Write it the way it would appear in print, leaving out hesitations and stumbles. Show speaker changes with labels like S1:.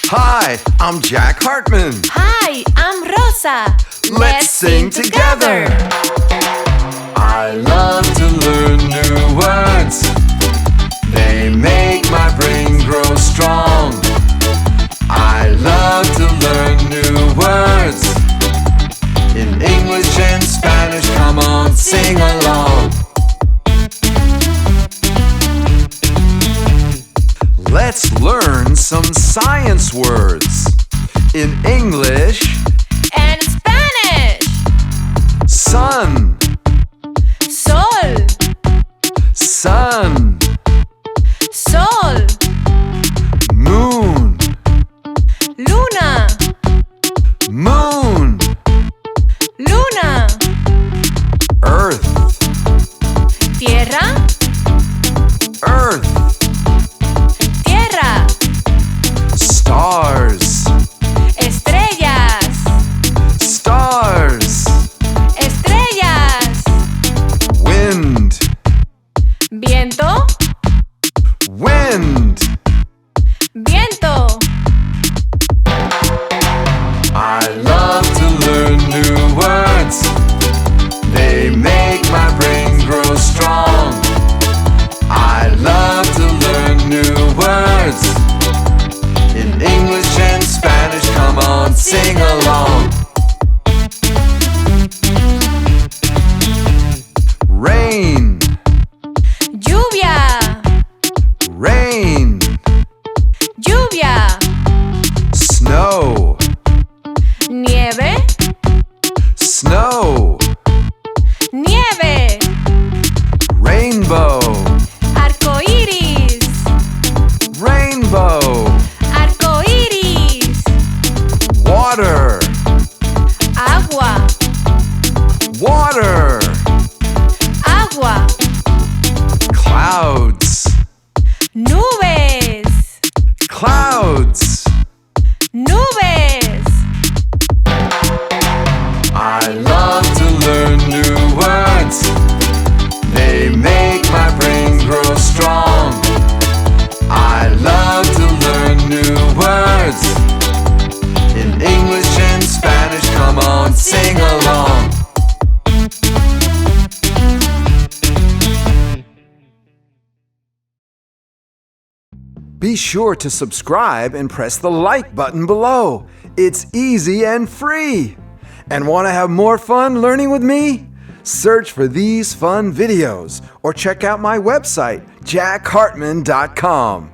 S1: Hi, I'm Jack Hartman.
S2: Hi, I'm Rosa.
S1: Let's sing together. I love to learn new words. They make my brain grow strong. I love to learn new words. In English and Spanish, come on, sing along. Let's learn some science words. In English
S2: and Spanish.
S1: Sun,
S2: Sol,
S1: sun,
S2: sol,
S1: moon,
S2: luna,
S1: moon,
S2: luna,
S1: earth,
S2: tierra,
S1: earth,
S2: tierra,
S1: stars,
S2: estrellas,
S1: stars,
S2: estrellas,
S1: wind,
S2: viento,
S1: wind.
S2: viento.
S1: I love to learn new words. They make my brain grow strong. I love to learn new words. In English and Spanish, come on, sing along. Rain,
S2: Lluvia,
S1: rain,
S2: lluvia,
S1: snow,
S2: nieve,
S1: snow,
S2: nieve,
S1: rainbow,
S2: arco iris,
S1: rainbow,
S2: arco iris,
S1: water,
S2: agua,
S1: water,
S2: agua,
S1: clouds,
S2: nubes,
S1: clouds.
S2: nubes.
S1: I love to learn new words. They make my brain grow strong. I love to learn new words. In English and Spanish, come on, sing along. Be sure to subscribe and press the like button below. It's easy and free. And want to have more fun learning with me? Search for these fun videos or check out my website, jackhartman.com.